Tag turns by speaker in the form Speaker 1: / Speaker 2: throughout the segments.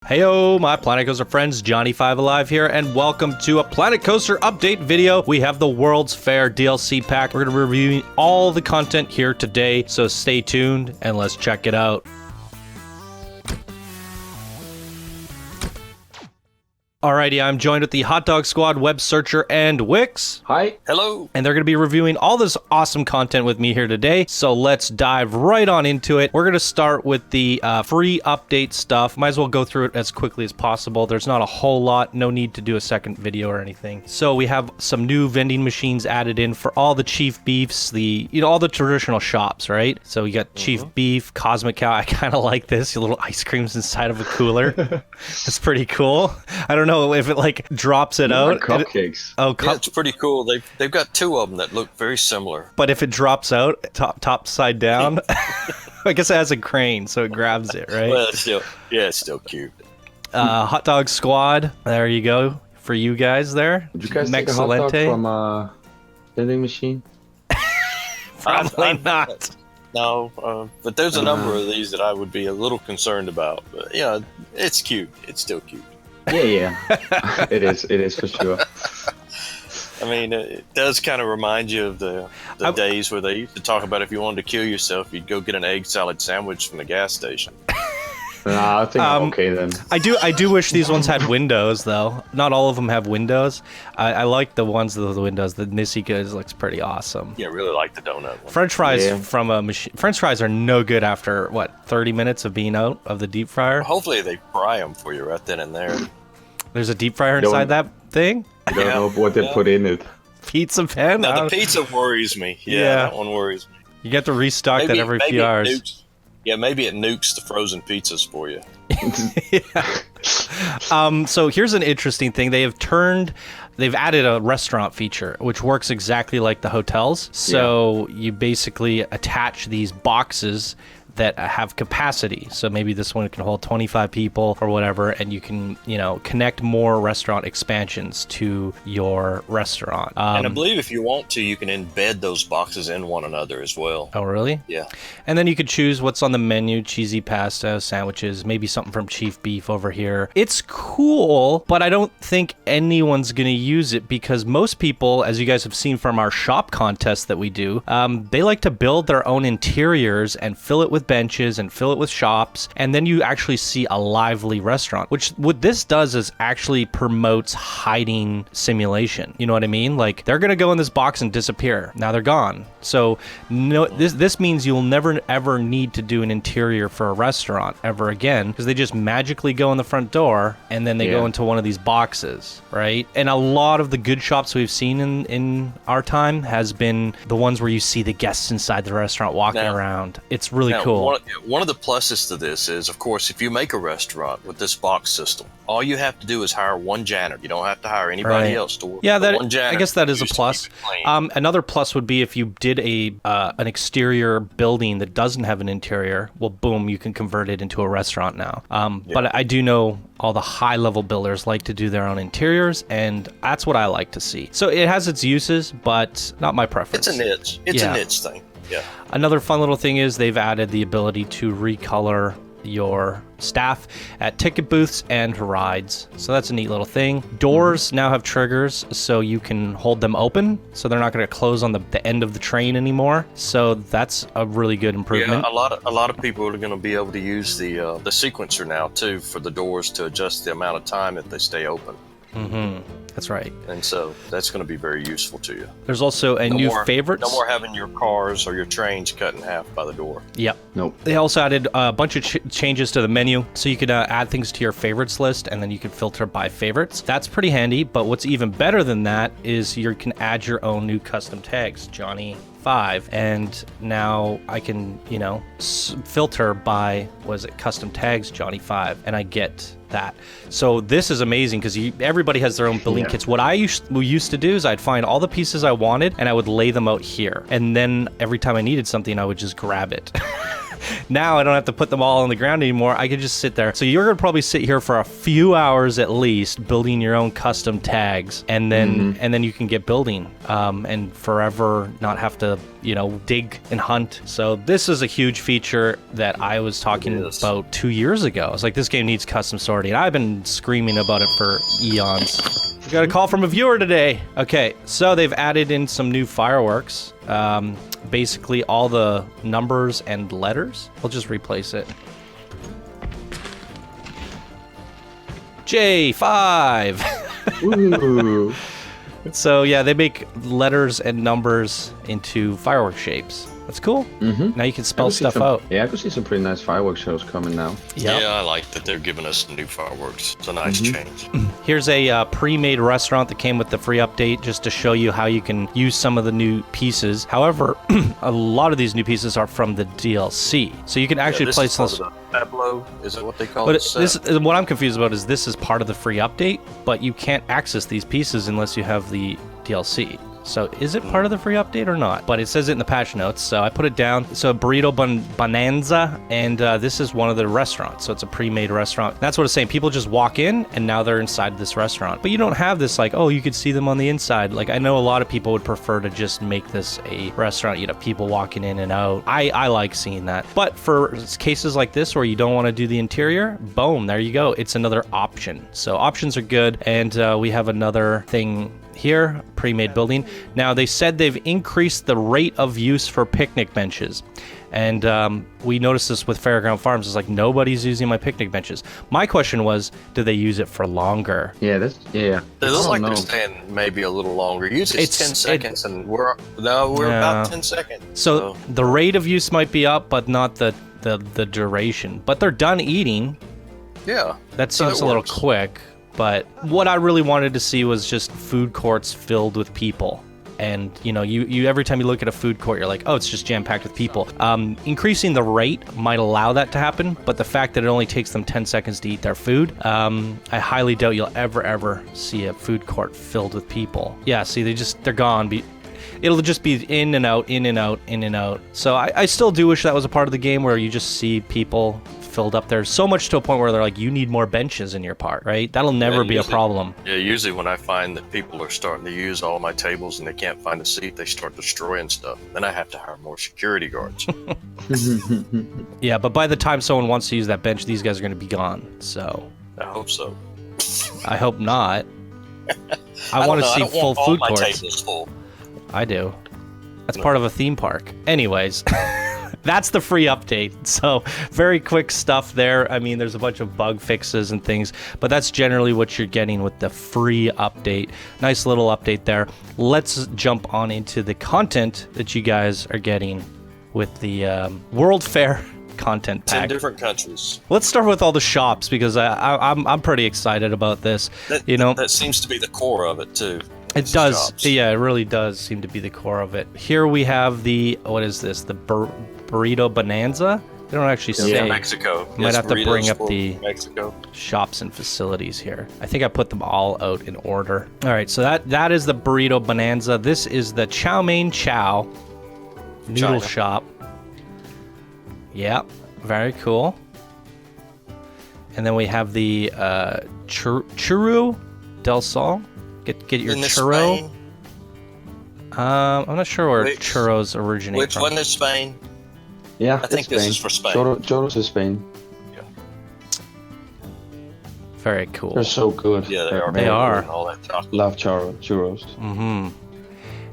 Speaker 1: Heyo, my Planet Coaster friends, Johnny5 Alive here, and welcome to a Planet Coaster update video. We have the World's Fair DLC pack. We're going to be reviewing all the content here today, so stay tuned and let's check it out. Alrighty, I'm joined with the Hot Dog Squad, Web Searcher, and Wix.
Speaker 2: Hi.
Speaker 3: Hello.
Speaker 1: And they're going to be reviewing all this awesome content with me here today, so let's dive right on into it. We're going to start with the free update stuff. Might as well go through it as quickly as possible. There's not a whole lot, no need to do a second video or anything. So we have some new vending machines added in for all the Chief Beefs, all the traditional shops, right? So you got Chief Beef, Cosmic Cow. I kind of like this, your little ice creams inside of a cooler. It's pretty cool. I don't know if it like drops it out.
Speaker 2: Cupcakes.
Speaker 3: Yeah, it's pretty cool. They've got two of them that look very similar.
Speaker 1: But if it drops out top side down, I guess it has a crane, so it grabs it, right?
Speaker 3: Well, it's still cute.
Speaker 1: Hot Dog Squad. There you go for you guys there.
Speaker 2: Did you guys take a hot dog from vending machine?
Speaker 1: Probably not.
Speaker 3: No, but there's a number of these that I would be a little concerned about. But yeah, it's cute. It's still cute.
Speaker 2: Yeah. It is for sure.
Speaker 3: I mean, it does kind of remind you of the days where they used to talk about if you wanted to kill yourself, you'd go get an egg salad sandwich from the gas station.
Speaker 2: Nah, I think I'm okay then.
Speaker 1: I do wish these ones had windows, though. Not all of them have windows. I like the ones with the windows. The Nissika looks pretty awesome.
Speaker 3: Yeah, I really like the donut one.
Speaker 1: French fries from a machine. French fries are no good after, what, 30 minutes of being out of the deep fryer?
Speaker 3: Hopefully they fry them for you right then and there.
Speaker 1: There's a deep fryer inside that thing?
Speaker 2: I don't know what they put in it.
Speaker 1: Pizza pan?
Speaker 3: No, the pizza worries me. Yeah, that one worries me.
Speaker 1: You get to restock that every few hours.
Speaker 3: Maybe it nukes the frozen pizzas for you.
Speaker 1: So here's an interesting thing. They've added a restaurant feature, which works exactly like the hotels. So you basically attach these boxes that have capacity. So maybe this one can hold 25 people or whatever, and you can, connect more restaurant expansions to your restaurant.
Speaker 3: And I believe if you want to, you can embed those boxes in one another as well.
Speaker 1: Oh, really?
Speaker 3: Yeah.
Speaker 1: And then you could choose what's on the menu, cheesy pasta, sandwiches, maybe something from Chief Beef over here. It's cool, but I don't think anyone's going to use it because most people, as you guys have seen from our shop contest that we do, they like to build their own interiors and fill it with benches and fill it with shops, and then you actually see a lively restaurant, which what this does is actually promotes hiding simulation. You know what I mean? Like, they're gonna go in this box and disappear. Now they're gone. So no, this means you'll never ever need to do an interior for a restaurant ever again, because they just magically go in the front door and then they go into one of these boxes, right? And a lot of the good shops we've seen in our time has been the ones where you see the guests inside the restaurant walking around. It's really cool.
Speaker 3: One of the pluses to this is, of course, if you make a restaurant with this box system, all you have to do is hire one janitor. You don't have to hire anybody else to work.
Speaker 1: Yeah,
Speaker 3: one janitor.
Speaker 1: I guess that is a plus. Another plus would be if you did an exterior building that doesn't have an interior. Well, boom, you can convert it into a restaurant now. But I do know all the high-level builders like to do their own interiors, and that's what I like to see. So it has its uses, but not my preference.
Speaker 3: It's a niche. It's a niche thing. Yeah.
Speaker 1: Another fun little thing is they've added the ability to recolor your staff at ticket booths and rides. So that's a neat little thing. Doors now have triggers, so you can hold them open, so they're not going to close on the end of the train anymore. So that's a really good improvement.
Speaker 3: Yeah, a lot of people are going to be able to use the sequencer now too for the doors to adjust the amount of time that they stay open.
Speaker 1: That's right.
Speaker 3: And so that's going to be very useful to you.
Speaker 1: There's also new favorites.
Speaker 3: No more having your cars or your trains cut in half by the door.
Speaker 1: Yep.
Speaker 2: Nope.
Speaker 1: They also added a bunch of changes to the menu, so you could add things to your favorites list, and then you could filter by favorites. That's pretty handy, but what's even better than that is you can add your own new custom tags, Johnny5, and now I can, filter by, custom tags, Johnny5, and I get that. So this is amazing because everybody has their own building kits. What I used to do is I'd find all the pieces I wanted and I would lay them out here, and then every time I needed something I would just grab it. Now I don't have to put them all on the ground anymore. I can just sit there. So you're gonna probably sit here for a few hours at least, building your own custom tags, and then you can get building, and forever not have to, you know, dig and hunt. So this is a huge feature that I was talking about 2 years ago. I was like, this game needs custom sorting. I've been screaming about it for eons. We got a call from a viewer today. Okay, so they've added in some new fireworks. Basically all the numbers and letters. We'll just replace it. J5.
Speaker 2: Ooh.
Speaker 1: So yeah, they make letters and numbers into firework shapes. That's cool. Now you can spell stuff out.
Speaker 2: Yeah, I could see some pretty nice fireworks shows coming now.
Speaker 3: Yep. Yeah, I like that they're giving us some new fireworks. It's a nice change.
Speaker 1: Here's a pre-made restaurant that came with the free update, just to show you how you can use some of the new pieces. However, a lot of these new pieces are from the DLC, so you can actually place those.
Speaker 3: Tableau, is that what they call
Speaker 1: But
Speaker 3: it?
Speaker 1: this, what I'm confused about is this is part of the free update, but you can't access these pieces unless you have the DLC. So is it part of the free update or not? But it says it in the patch notes, so I put it down. So Burrito Bonanza, and this is one of the restaurants. So it's a pre-made restaurant. That's what it's saying. People just walk in, and now they're inside this restaurant. But you don't have this like, oh, you could see them on the inside. Like, I know a lot of people would prefer to just make this a restaurant, you know, people walking in and out. I like seeing that. But for cases like this where you don't want to do the interior, boom, there you go. It's another option. So options are good, and we have another thing here, pre-made building. Now they said they've increased the rate of use for picnic benches, and we noticed this with Fairground Farms. It's like nobody's using my picnic benches. My question was, do they use it for longer?
Speaker 2: Yeah, that's
Speaker 3: They look like they're staying maybe a little longer. Usually it's 10 seconds, and we're about 10 seconds.
Speaker 1: So the rate of use might be up, but not the duration. But they're done eating.
Speaker 3: Yeah,
Speaker 1: that seems a little quick. But what I really wanted to see was just food courts filled with people. And, you know, you every time you look at a food court, you're like, oh, it's just jam-packed with people. Increasing the rate might allow that to happen, but the fact that it only takes them 10 seconds to eat their food, I highly doubt you'll ever see a food court filled with people. Yeah, see, they're gone. It'll just be in and out, in and out, in and out. So I still do wish that was a part of the game where you just see people filled up there, so much to a point where they're like, you need more benches in your park, right? That'll never be a problem.
Speaker 3: Yeah, usually when I find that people are starting to use all my tables and they can't find a seat, they start destroying stuff. Then I have to hire more security guards.
Speaker 1: Yeah, but by the time someone wants to use that bench, these guys are going to be gone. So
Speaker 3: I hope so.
Speaker 1: I hope not. I want to see full food courts.
Speaker 3: Full.
Speaker 1: I do. That's part of a theme park. Anyways, that's the free update. So very quick stuff there. I mean, there's a bunch of bug fixes and things, but that's generally what you're getting with the free update. Nice little update there. Let's jump on into the content that you guys are getting with the World Fair content pack.
Speaker 3: 10 different countries.
Speaker 1: Let's start with all the shops, because I'm pretty excited about this.
Speaker 3: That seems to be the core of it too.
Speaker 1: It does. Yeah, it really does seem to be the core of it. Here we have what is this? The Burrito Bonanza? They don't actually say.
Speaker 3: Yeah, Mexico.
Speaker 1: Might have to bring up the
Speaker 3: Mexico
Speaker 1: shops and facilities here. I think I put them all out in order. All right, so that is the Burrito Bonanza. This is the Chow Mein Chow noodle shop. Yeah, very cool. And then we have the Churro del Sol. Get your churro.
Speaker 3: Spain?
Speaker 1: I'm not sure where churros originate
Speaker 3: Which
Speaker 1: from.
Speaker 3: one is Spain?
Speaker 2: Yeah,
Speaker 3: I think this is for Spain.
Speaker 2: Churros is Spain.
Speaker 3: Yeah.
Speaker 1: Very cool.
Speaker 2: They're so good.
Speaker 3: Yeah, they are.
Speaker 1: They are.
Speaker 3: All that chocolate.
Speaker 2: Love churros.
Speaker 1: Mm-hmm.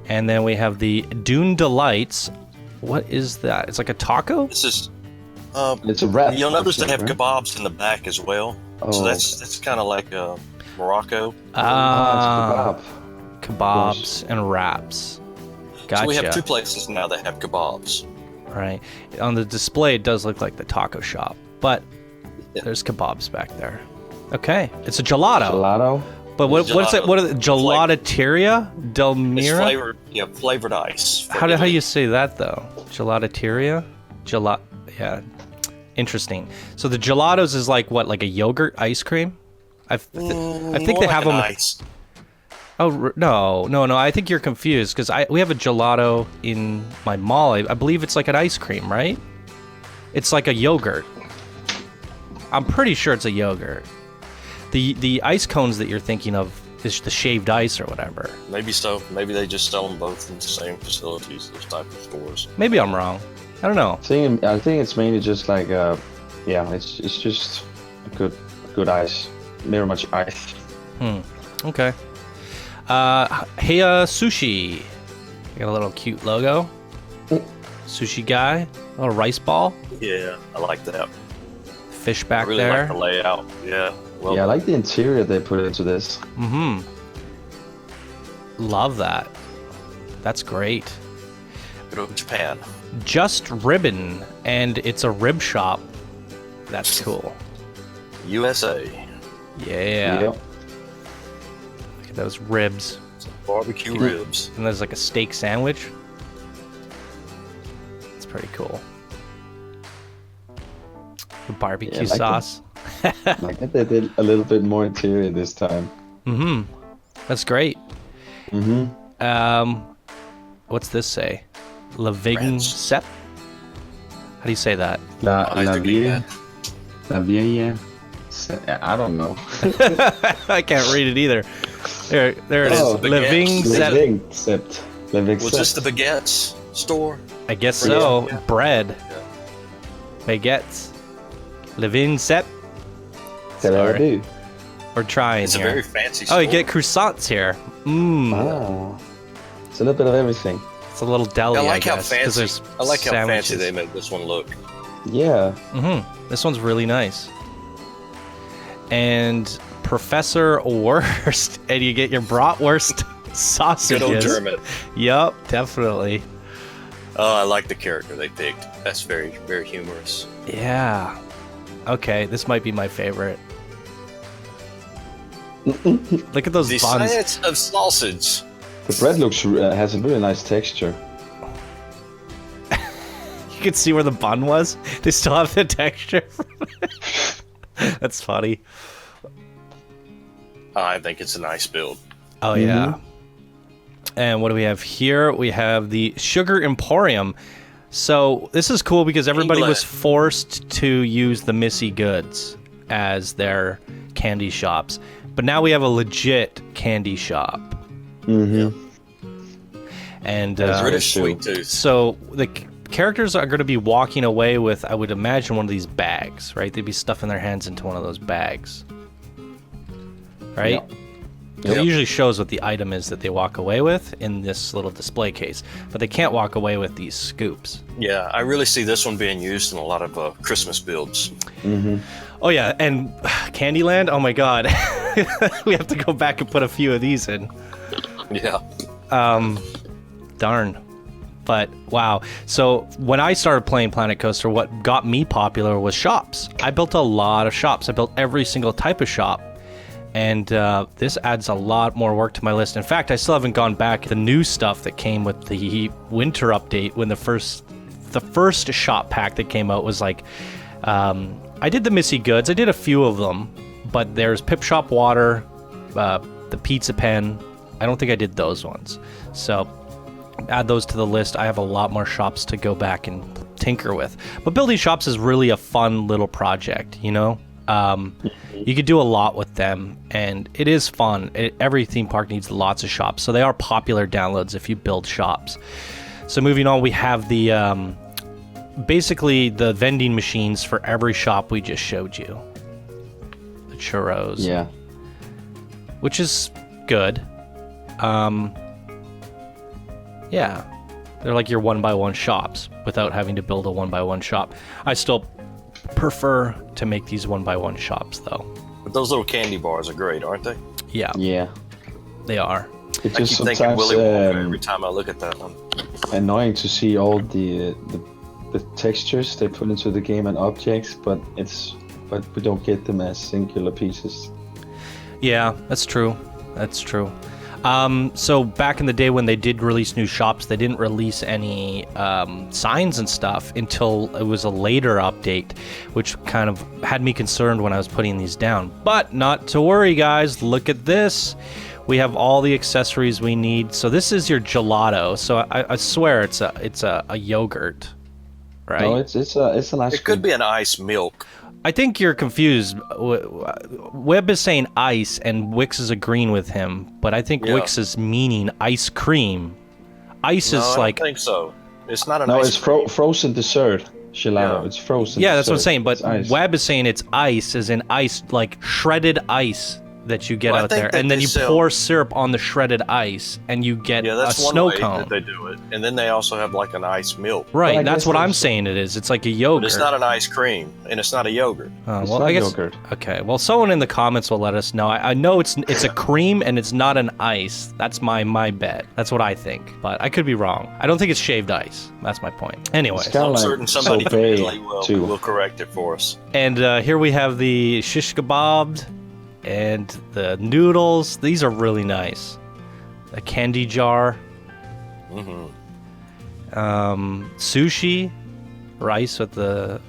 Speaker 1: And then we have the Dune Delights. What is that? It's like a taco?
Speaker 3: This is.
Speaker 2: It's a wrap.
Speaker 3: You'll notice they have kebabs in the back as well.
Speaker 2: Oh.
Speaker 3: So that's kind of like Morocco.
Speaker 1: Kebabs and wraps. Gotcha.
Speaker 3: So we have two places now that have kebabs.
Speaker 1: Right. On the display, it does look like the taco shop, but there's kebabs back there. Okay. It's a gelato.
Speaker 2: Gelato?
Speaker 1: But what's it? What are the Gelateria del Mira?
Speaker 3: It's flavored ice.
Speaker 1: How do you say that though? Gelateria? Yeah. Interesting. So the gelatos is like what? Like a yogurt ice cream? I think they have them.
Speaker 3: Ice.
Speaker 1: Oh no! I think you're confused because we have a gelato in my mall. I believe it's like an ice cream, right? It's like a yogurt. I'm pretty sure it's a yogurt. The ice cones that you're thinking of is the shaved ice or whatever.
Speaker 3: Maybe so. Maybe they just sell them both in the same facilities, those type of stores.
Speaker 1: Maybe I'm wrong. I don't know.
Speaker 2: I think it's mainly just like it's just good ice, very much ice.
Speaker 1: Okay. Heya Sushi. Got a little cute logo. Sushi guy. A little rice ball.
Speaker 3: Yeah, I like that.
Speaker 1: Fish back
Speaker 3: I really
Speaker 1: there.
Speaker 3: like the layout. Yeah. Well,
Speaker 2: Yeah, I like the interior they put into this.
Speaker 1: Love that. That's great.
Speaker 3: go to Japan.
Speaker 1: Just Ribbon, and it's a rib shop. That's cool.
Speaker 3: USA.
Speaker 1: Yeah.
Speaker 2: Yep.
Speaker 1: Look at those ribs.
Speaker 3: Barbecue ribs.
Speaker 1: And there's like a steak sandwich. It's pretty cool. The barbecue sauce.
Speaker 2: Like they did a little bit more interior this time.
Speaker 1: That's great. What's this say? Living Sep? How do you say that?
Speaker 2: La Vieja. I don't know.
Speaker 1: I can't read it either. There it is. Living Sep.
Speaker 3: Was this the baguettes store?
Speaker 1: I guess so.
Speaker 3: Yeah.
Speaker 1: Bread.
Speaker 3: Yeah.
Speaker 1: Baguettes. Living Sep.
Speaker 2: Sorry.
Speaker 1: We're trying
Speaker 3: It's
Speaker 1: here.
Speaker 3: a very fancy store.
Speaker 1: Oh, you get croissants here.
Speaker 2: Oh. It's a little bit of everything.
Speaker 1: It's a little deli,
Speaker 3: I like how
Speaker 1: guess, 'cause
Speaker 3: fancy.
Speaker 1: there's
Speaker 3: I like how fancy
Speaker 1: sandwiches.
Speaker 3: they made this one look.
Speaker 2: Yeah.
Speaker 1: This one's really nice. And Professor Wurst, and you get your bratwurst sausages.
Speaker 3: Good old German.
Speaker 1: Yup, definitely.
Speaker 3: Oh, I like the character they picked. That's very, very humorous.
Speaker 1: Yeah. Okay, this might be my favorite. Look at those
Speaker 3: The
Speaker 1: buns.
Speaker 3: science of sausage.
Speaker 2: The bread looks has a really nice texture.
Speaker 1: You can see where the bun was. They still have the texture. That's funny.
Speaker 3: I think it's a nice build.
Speaker 1: Oh, yeah. And what do we have here? We have the Sugar Emporium. So this is cool because everybody was forced to use the Missy Goods as their candy shops. But now we have a legit candy shop. And
Speaker 3: It's really sweet too.
Speaker 1: so the characters are going to be walking away with, I would imagine, one of these bags, right? They'd be stuffing their hands into one of those bags. Right? It usually shows what the item is that they walk away with in this little display case, but they can't walk away with these scoops.
Speaker 3: Yeah, I really see this one being used in a lot of Christmas builds.
Speaker 1: Oh yeah, and Candyland, oh my god. We have to go back and put a few of these in.
Speaker 3: Yeah.
Speaker 1: Darn. But wow. So when I started playing Planet Coaster, what got me popular was shops. I built a lot of shops. I built every single type of shop. And this adds a lot more work to my list. In fact, I still haven't gone back. The new stuff that came with the winter update, when the first shop pack that came out was like, I did the Missy Goods. I did a few of them, but there's Pip Shop Water, the Pizza Pen. I don't think I did those ones. So add those to the list. I have a lot more shops to go back and tinker with. But building shops is really a fun little project, you know? You could do a lot with them, and it is fun. Every theme park needs lots of shops, so they are popular downloads if you build shops. So moving on, we have the basically the vending machines for every shop we just showed you. The churros.
Speaker 2: Yeah.
Speaker 1: Which is good. Yeah. They're like your one-by-one shops without having to build a one-by-one shop. I still prefer to make these one-by-one shops, though.
Speaker 3: But those little candy bars are great, aren't they?
Speaker 1: Yeah.
Speaker 2: Yeah.
Speaker 1: They are.
Speaker 2: It's
Speaker 3: I
Speaker 2: just
Speaker 3: keep thinking
Speaker 2: sometimes
Speaker 3: Willy Wonka every time I look at that one.
Speaker 2: annoying to see all the textures they put into the game and objects, but we don't get them as singular pieces.
Speaker 1: Yeah, that's true. That's true. So back in the day when they did release new shops, they didn't release any signs and stuff until it was a later update, which kind of had me concerned when I was putting these down. But not to worry, guys. Look at this. We have all the accessories we need. So this is your gelato. So I swear it's a yogurt. right?
Speaker 2: No, it's an ice
Speaker 3: It could
Speaker 2: cream.
Speaker 3: be an ice milk.
Speaker 1: I think you're confused. Webb is saying ice, and Wix is agreeing with him, but I think
Speaker 3: Yeah.
Speaker 1: Wix is meaning ice cream. Ice
Speaker 3: No,
Speaker 1: is
Speaker 3: I
Speaker 1: like...
Speaker 3: don't think so. It's not an
Speaker 2: No,
Speaker 3: ice
Speaker 2: it's
Speaker 3: cream.
Speaker 2: frozen dessert. Gelato.
Speaker 3: Yeah.
Speaker 2: It's frozen.
Speaker 1: Yeah, that's what I'm
Speaker 2: dessert.
Speaker 1: saying, but
Speaker 2: It's ice.
Speaker 1: Webb is saying it's ice, as in ice, like shredded ice that you get
Speaker 3: Well, I
Speaker 1: out
Speaker 3: think
Speaker 1: there,
Speaker 3: that
Speaker 1: and then
Speaker 3: they
Speaker 1: you
Speaker 3: sell-
Speaker 1: pour syrup on the shredded ice, and you get
Speaker 3: Yeah,
Speaker 1: a
Speaker 3: that's one
Speaker 1: snow
Speaker 3: way
Speaker 1: cone.
Speaker 3: that they do it. And then they also have like an ice milk.
Speaker 1: Right,
Speaker 2: Well, I
Speaker 1: that's
Speaker 2: guess
Speaker 1: what I'm
Speaker 2: there's-
Speaker 1: saying it is. It's like a
Speaker 3: But
Speaker 1: yogurt.
Speaker 3: it's not an ice cream, and it's not a yogurt.
Speaker 2: It's
Speaker 1: well,
Speaker 2: not
Speaker 1: I guess.
Speaker 2: yogurt.
Speaker 1: Okay, well, someone in the comments will let us know. I know it's a cream and it's not an ice. That's my bet. That's what I think, but I could be wrong. I don't think it's shaved ice. That's my point. Anyway,
Speaker 2: It's kinda
Speaker 3: I'm
Speaker 2: like
Speaker 3: certain somebody
Speaker 2: sorbet,
Speaker 3: really
Speaker 2: too.
Speaker 3: will correct it for us.
Speaker 1: and here we have the shish kebab and the noodles. These are really nice. A candy jar. Sushi, rice with the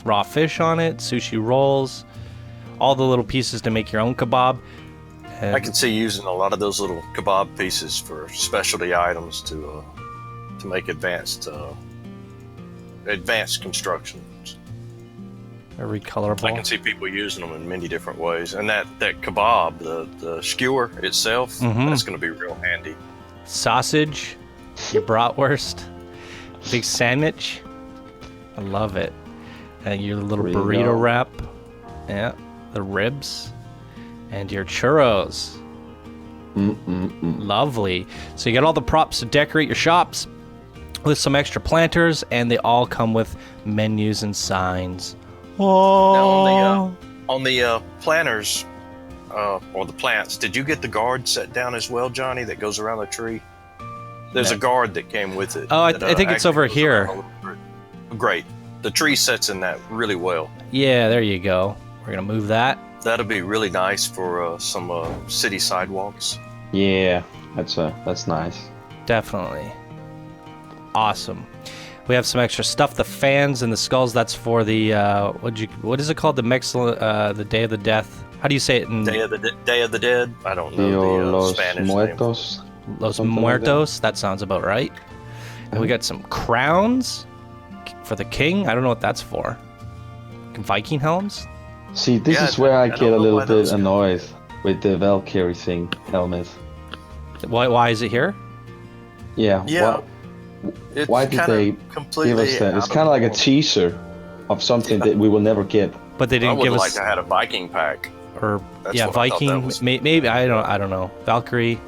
Speaker 1: raw fish on it, sushi rolls, all the little pieces to make your own kebab. And
Speaker 3: I can see using a lot of those little kebab pieces for specialty items to make advanced construction.
Speaker 1: very colorful.
Speaker 3: I can see people using them in many different ways. And that kebab, the skewer itself, that's going to be real handy.
Speaker 1: Sausage, your bratwurst, big sandwich. I love it. And your little burrito
Speaker 2: Burrito.
Speaker 1: wrap. Yeah, the ribs. And your churros. Lovely. So you got all the props to decorate your shops with some extra planters, and they all come with menus and signs. Oh.
Speaker 3: Now on the planters or the plants, did you get the guard set down as well, Johnny? That goes around the tree. There's a guard that came with it.
Speaker 1: Oh, I
Speaker 3: that,
Speaker 1: think it's
Speaker 3: actually
Speaker 1: over
Speaker 3: goes
Speaker 1: here.
Speaker 3: around a little bit. Great. The tree sets in that really well.
Speaker 1: Yeah, there you go. We're gonna move that.
Speaker 3: That'll be really nice for some city sidewalks.
Speaker 2: Yeah, that's nice.
Speaker 1: Definitely. Awesome. We have some extra stuff. The fans and the skulls. That's for the what is it called? The Day of the Death. How do you say it in
Speaker 3: Day of the Dead. I don't know
Speaker 2: Dio
Speaker 3: the
Speaker 2: los
Speaker 3: Spanish
Speaker 2: muertos.
Speaker 1: Los
Speaker 2: something like that.
Speaker 1: Muertos? That sounds about right. And we got some crowns for the king. I don't know what that's for. Viking helms.
Speaker 2: See, this
Speaker 3: Yeah,
Speaker 2: is where I
Speaker 3: I don't
Speaker 2: get a
Speaker 3: know
Speaker 2: little
Speaker 3: why those
Speaker 2: bit
Speaker 3: go.
Speaker 2: annoyed with the Valkyrie thing helmet.
Speaker 1: Why is it here?
Speaker 2: Yeah.
Speaker 3: Yeah. It's
Speaker 2: Why did
Speaker 3: kinda
Speaker 2: they
Speaker 3: completely
Speaker 2: give us that? It's
Speaker 3: out of
Speaker 2: kind of like a
Speaker 3: the
Speaker 2: teaser of something that we will never get.
Speaker 1: But they
Speaker 3: I
Speaker 1: didn't
Speaker 3: would
Speaker 1: give
Speaker 3: have
Speaker 1: us
Speaker 3: liked to have a Viking pack.
Speaker 1: or
Speaker 3: That's
Speaker 1: yeah,
Speaker 3: what I thought that
Speaker 1: Viking.
Speaker 3: was.
Speaker 1: Maybe I don't know. Valkyrie.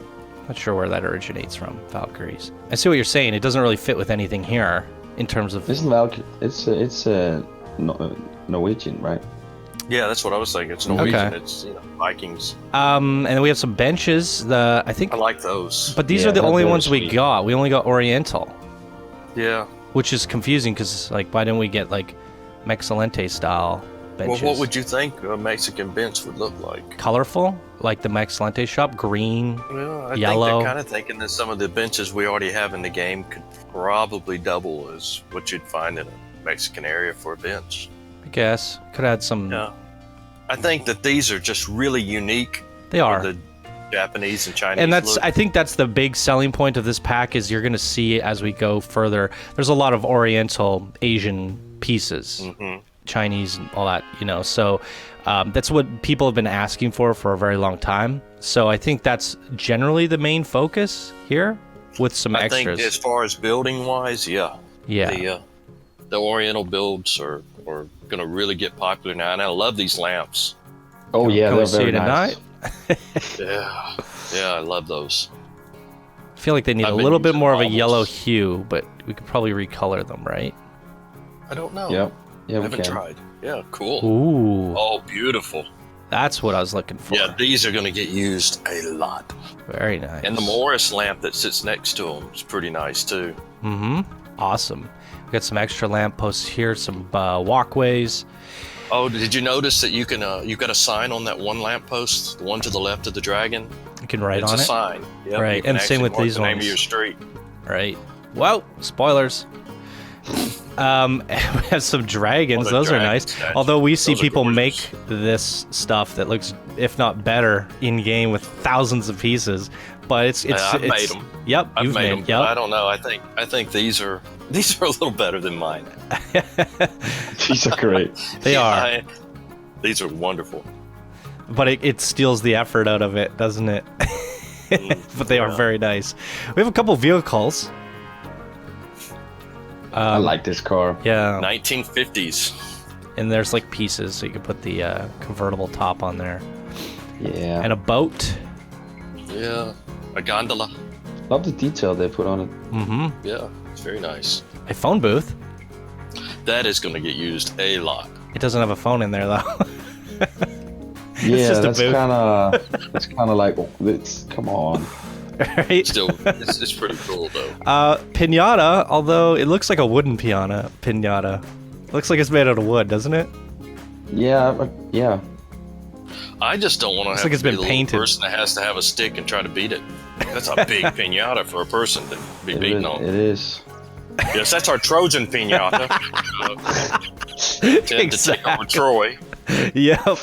Speaker 1: Not sure where that originates from. Valkyries. I see what you're saying. It doesn't really fit with anything here in terms of.
Speaker 2: Isn't Valkyrie? It's Norwegian, right?
Speaker 3: Yeah, that's what I was thinking. It's Norwegian.
Speaker 1: Okay.
Speaker 3: It's Vikings.
Speaker 1: And then we have some benches. I think.
Speaker 3: I like those.
Speaker 1: But these
Speaker 2: Yeah,
Speaker 1: are the
Speaker 2: they're
Speaker 1: only
Speaker 2: very
Speaker 1: ones we
Speaker 2: sweet.
Speaker 1: got. We only got Oriental,
Speaker 3: Yeah.
Speaker 1: which is confusing because like why didn't we get like Mexalente style benches?
Speaker 3: Well, what would you think a Mexican bench would look like?
Speaker 1: Colorful, like the Mexalente shop, green.
Speaker 3: Well, I
Speaker 1: Yellow.
Speaker 3: think they're kind of thinking that some of the benches we already have in the game could probably double as what you'd find in a Mexican area for a bench.
Speaker 1: I guess could add some.
Speaker 3: Yeah. I think that these are just really unique.
Speaker 1: They are.
Speaker 3: For the Japanese and Chinese
Speaker 1: And that's
Speaker 3: look.
Speaker 1: I think that's the big selling point of this pack is you're going to see as we go further. There's a lot of Oriental Asian pieces, Chinese and all that, So that's what people have been asking for a very long time. So I think that's generally the main focus here with some
Speaker 3: I
Speaker 1: extras.
Speaker 3: think as far as building wise, yeah.
Speaker 1: Yeah.
Speaker 3: The Oriental builds are going to really get popular now, and I love these lamps.
Speaker 2: Oh yeah,
Speaker 1: Can we
Speaker 2: they're
Speaker 1: see
Speaker 2: very
Speaker 1: it
Speaker 2: nice.
Speaker 3: Yeah, I love those.
Speaker 1: I feel like they need
Speaker 3: I've
Speaker 1: a
Speaker 3: been
Speaker 1: little bit
Speaker 3: using
Speaker 1: more of a
Speaker 3: almost-
Speaker 1: yellow hue, but we could probably recolor them, right?
Speaker 3: I don't know.
Speaker 2: Yep. Yeah,
Speaker 3: I
Speaker 2: we
Speaker 3: haven't
Speaker 2: can.
Speaker 3: tried. Yeah, cool.
Speaker 1: Ooh,
Speaker 3: Oh, beautiful.
Speaker 1: that's what I was looking for.
Speaker 3: Yeah, these are going to get used a lot.
Speaker 1: Very nice.
Speaker 3: And the Morris lamp that sits next to them is pretty nice too.
Speaker 1: Awesome. We got some extra lamp posts here, some walkways.
Speaker 3: Oh, did you notice that you can you've got a sign on that one lamp post, the one to the left of the dragon?
Speaker 1: You can write
Speaker 3: It's
Speaker 1: on
Speaker 3: a
Speaker 1: it.
Speaker 3: sign. Yep,
Speaker 1: Right,
Speaker 3: you can
Speaker 1: and same
Speaker 3: actually
Speaker 1: with
Speaker 3: mark
Speaker 1: these
Speaker 3: the name
Speaker 1: ones.
Speaker 3: of your street.
Speaker 1: Right. Well, spoilers. We have some dragons.
Speaker 3: What a
Speaker 1: Those are
Speaker 3: dragon
Speaker 1: nice.
Speaker 3: statue.
Speaker 1: Although we see
Speaker 3: Those are
Speaker 1: people
Speaker 3: gorgeous.
Speaker 1: make this stuff that looks, if not better, in game with thousands of pieces. But it's
Speaker 3: I've made them.
Speaker 1: Yep,
Speaker 3: I've
Speaker 1: you've
Speaker 3: made them.
Speaker 1: Yep.
Speaker 3: I don't know. I think these are a little better than mine.
Speaker 2: These are great.
Speaker 1: They are.
Speaker 3: These are wonderful.
Speaker 1: But it steals the effort out of it, doesn't it? But they are very nice. We have a couple vehicles.
Speaker 2: I like this car.
Speaker 1: Yeah.
Speaker 3: 1950s.
Speaker 1: And there's like pieces, so you can put the convertible top on there.
Speaker 2: Yeah.
Speaker 1: And a boat.
Speaker 3: Yeah. A gondola.
Speaker 2: Love the detail they put on it.
Speaker 1: Mm-hmm.
Speaker 3: Yeah. It's very nice.
Speaker 1: A phone booth.
Speaker 3: That is going to get used a lot.
Speaker 1: It doesn't have a phone in there though.
Speaker 2: Yeah,
Speaker 1: just a
Speaker 2: that's
Speaker 1: booth.
Speaker 2: kind of like, come on.
Speaker 1: Right?
Speaker 3: Still, it's pretty cool though.
Speaker 1: Pinata, although it looks like a wooden pinata. Looks like it's made out of wood, doesn't it?
Speaker 2: Yeah, yeah.
Speaker 3: I just don't want to have
Speaker 1: like it's
Speaker 3: to be
Speaker 1: been
Speaker 3: the little
Speaker 1: painted.
Speaker 3: person that has to have a stick and try to beat it. That's a big pinata for a person to be
Speaker 2: It
Speaker 3: beating
Speaker 2: is,
Speaker 3: on.
Speaker 2: it is.
Speaker 3: Yes, that's our Trojan pinata. Tend to take over Troy.
Speaker 1: Yep.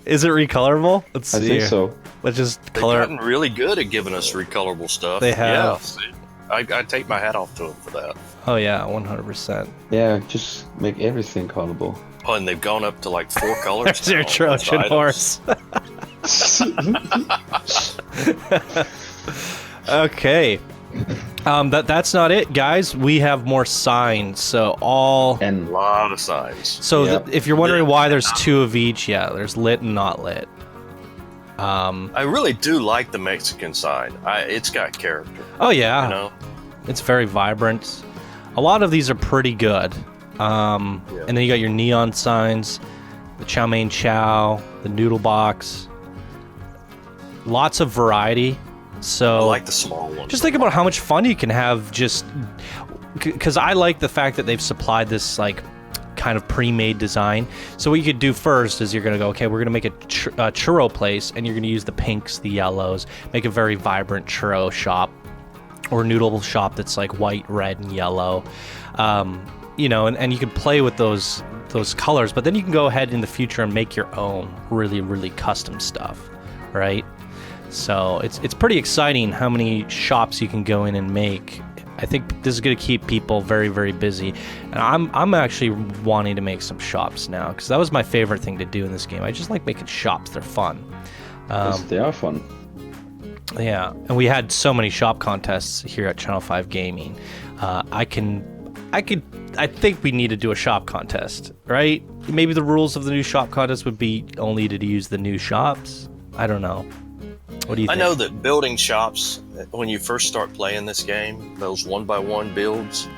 Speaker 1: Is it recolorable? Let's
Speaker 2: I
Speaker 1: see.
Speaker 2: think
Speaker 1: here.
Speaker 2: so.
Speaker 1: Let's just
Speaker 3: They've
Speaker 1: color.
Speaker 3: gotten really good at giving us recolorable stuff.
Speaker 1: They have.
Speaker 3: Yeah, see, I take my hat off to them for that.
Speaker 1: Oh yeah, 100%.
Speaker 2: Yeah, just make everything colorable.
Speaker 3: Oh, and they've gone up to like 4 colors.
Speaker 1: There's your
Speaker 3: now on most
Speaker 1: Trojan
Speaker 3: items.
Speaker 1: horse. Okay. That's not it, guys. We have more signs. So all.
Speaker 3: A
Speaker 2: And
Speaker 3: lot of signs.
Speaker 1: So
Speaker 2: Yep.
Speaker 1: if you're wondering
Speaker 3: Yeah.
Speaker 1: why there's 2 of each, yeah, there's lit and not lit.
Speaker 3: I really do like the Mexican sign. It's got character.
Speaker 1: Oh yeah,
Speaker 3: You know.
Speaker 1: it's very vibrant. A lot of these are pretty good. And then you got your neon signs, the chow mein chow, the noodle box. Lots of variety. So
Speaker 3: I like the small ones.
Speaker 1: just think about how much fun you can have just because I like the fact that they've supplied this like kind of pre-made design. So what you could do first is you're going to go, okay, we're going to make a churro place, and you're going to use the pinks, the yellows, make a very vibrant churro shop or noodle shop that's like white, red, and yellow. You know, and you can play with those colors, but then you can go ahead in the future and make your own really, really custom stuff, right? So it's pretty exciting how many shops you can go in and make. I think this is going to keep people very, very busy. And I'm actually wanting to make some shops now, because that was my favorite thing to do in this game. I just like making shops. They're fun.
Speaker 2: yes, they are fun.
Speaker 1: Yeah, and we had so many shop contests here at Channel 5 Gaming. I think we need to do a shop contest, right? Maybe the rules of the new shop contest would be only to use the new shops. I don't know. What do you
Speaker 3: I
Speaker 1: think?
Speaker 3: know that building shops, when you first start playing this game, those 1x1 builds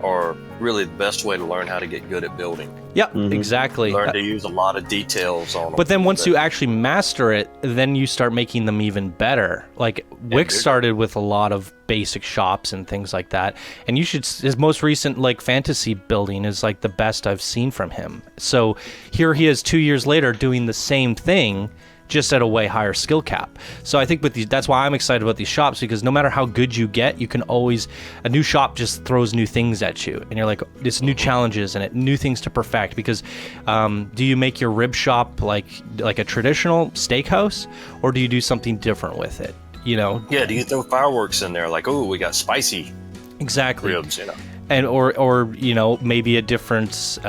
Speaker 3: are really the best way to learn how to get good at building.
Speaker 1: Yeah, exactly.
Speaker 3: Learn to use a lot of details on them.
Speaker 1: But then once you actually master it, then you start making them even better. Like Wick started with a lot of basic shops and things like that. And you should, his most recent like fantasy building is like the best I've seen from him. So here he is 2 years later doing the same thing, just at a way higher skill cap. So I think with these, that's why I'm excited about these shops, because no matter how good you get, you can always, a new shop just throws new things at you, and you're like, it's new challenges and new things to perfect. Because do you make your rib shop like a traditional steakhouse, or do you do something different with it? You know?
Speaker 3: Yeah, do you throw fireworks in there? Like, oh, we got spicy
Speaker 1: Exactly.
Speaker 3: ribs, you know.
Speaker 1: And or you know, maybe a different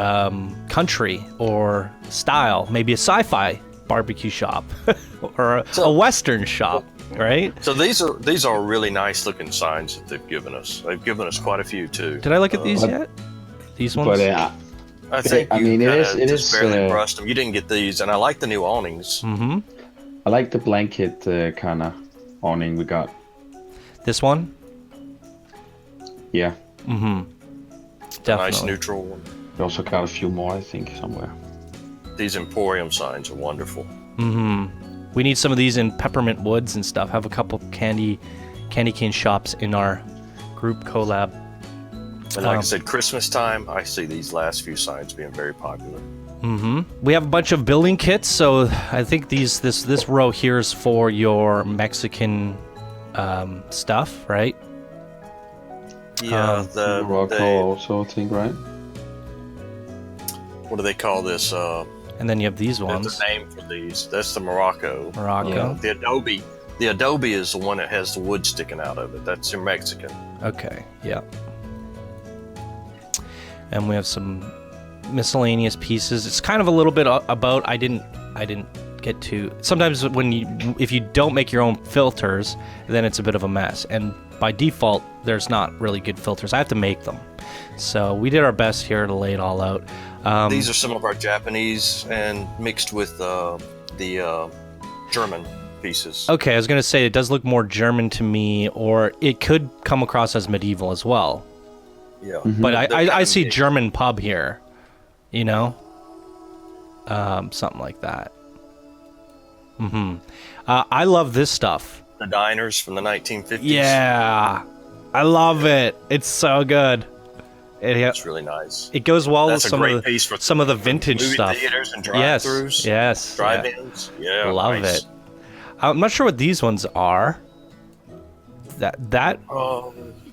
Speaker 1: country or style, maybe a sci-fi barbecue shop or a western shop, right?
Speaker 3: So these are really nice looking signs that they've given us. They've given us quite a few too.
Speaker 1: Did I look at these yet? These ones?
Speaker 2: But
Speaker 3: I think
Speaker 2: I
Speaker 3: you
Speaker 2: mean,
Speaker 3: kinda
Speaker 2: it is
Speaker 3: just barely brushed them. You didn't get these, and I like the new awnings.
Speaker 2: I like the blanket kind of awning we got.
Speaker 1: This one?
Speaker 2: Yeah.
Speaker 1: Definitely.
Speaker 3: Nice neutral one.
Speaker 2: We also got a few more, I think, somewhere.
Speaker 3: These Emporium signs are wonderful.
Speaker 1: We need some of these in Peppermint Woods and stuff. Have a couple candy cane shops in our group collab.
Speaker 3: And like I said, Christmas time, I see these last few signs being very popular.
Speaker 1: We have a bunch of building kits, so I think this row here is for your Mexican stuff, right?
Speaker 3: Yeah,
Speaker 2: Morocco also, I think, right?
Speaker 3: what do they call this?
Speaker 1: And then you have these
Speaker 3: There's
Speaker 1: ones.
Speaker 3: a name for these. That's the Morocco.
Speaker 1: Morocco.
Speaker 3: The Adobe. The Adobe is the one that has the wood sticking out of it. That's your Mexican.
Speaker 1: Okay, yeah. And we have some miscellaneous pieces. It's kind of a little bit about. I didn't get to. Sometimes if you don't make your own filters, then it's a bit of a mess. And by default, there's not really good filters. I have to make them. So we did our best here to lay it all out.
Speaker 3: These are some of our Japanese and mixed with the German pieces.
Speaker 1: Okay, I was gonna say it does look more German to me, or it could come across as medieval as well.
Speaker 3: Yeah,
Speaker 1: But I see German pub here, you know, something like that. I love this stuff.
Speaker 3: The diners from the 1950s.
Speaker 1: Yeah, I love it. It's so good.
Speaker 3: It's really nice.
Speaker 1: It goes well
Speaker 3: That's
Speaker 1: with
Speaker 3: a great piece for
Speaker 1: some of the vintage
Speaker 3: movie
Speaker 1: stuff.
Speaker 3: theaters and
Speaker 1: Yes,
Speaker 3: drive-thrus.
Speaker 1: yes,
Speaker 3: Drive-ins. Yeah,
Speaker 1: love
Speaker 3: nice.
Speaker 1: it. I'm not sure what these ones are. That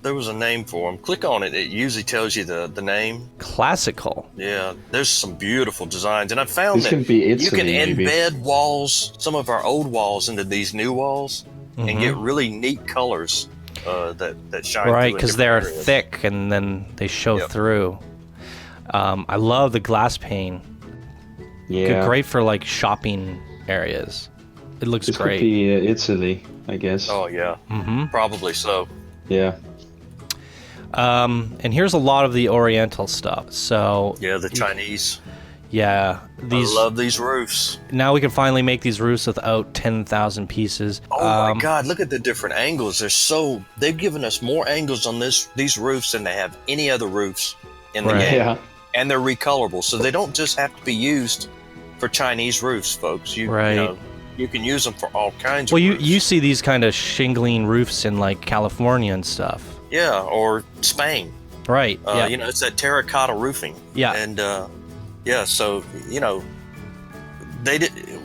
Speaker 3: There was a name for them. Click on it. It usually tells you the name.
Speaker 1: classical.
Speaker 3: Yeah, there's some beautiful designs, and I found
Speaker 2: This
Speaker 3: that
Speaker 2: can be
Speaker 3: you can
Speaker 2: Italy, maybe.
Speaker 3: embed walls, some of our old walls, into these new walls, and get really neat colors that shine.
Speaker 1: Right,
Speaker 3: through in
Speaker 1: because
Speaker 3: different
Speaker 1: they're
Speaker 3: areas.
Speaker 1: thick and then they show through. I love the glass pane.
Speaker 2: Yeah.
Speaker 1: Great for like shopping areas. It looks
Speaker 2: This
Speaker 1: great.
Speaker 2: could be Italy, I guess.
Speaker 3: Oh yeah, probably so.
Speaker 2: Yeah.
Speaker 1: And here's a lot of the Oriental stuff. So
Speaker 3: Yeah, the Chinese.
Speaker 1: yeah, these.
Speaker 3: I love these roofs.
Speaker 1: Now we can finally make these roofs without 10,000 pieces.
Speaker 3: Oh my God! Look at the different angles. They've given us more angles on these roofs than they have any other roofs in the
Speaker 1: Right.
Speaker 3: game,
Speaker 2: Yeah.
Speaker 3: and they're recolorable, so they don't just have to be used for Chinese roofs, folks.
Speaker 1: Right.
Speaker 3: You can use them for all kinds
Speaker 1: Well,
Speaker 3: of
Speaker 1: you
Speaker 3: roofs.
Speaker 1: you see these kind of shingling roofs in like California and stuff.
Speaker 3: Yeah, or Spain.
Speaker 1: Right. Yeah.
Speaker 3: It's that terracotta roofing.
Speaker 1: Yeah.
Speaker 3: And so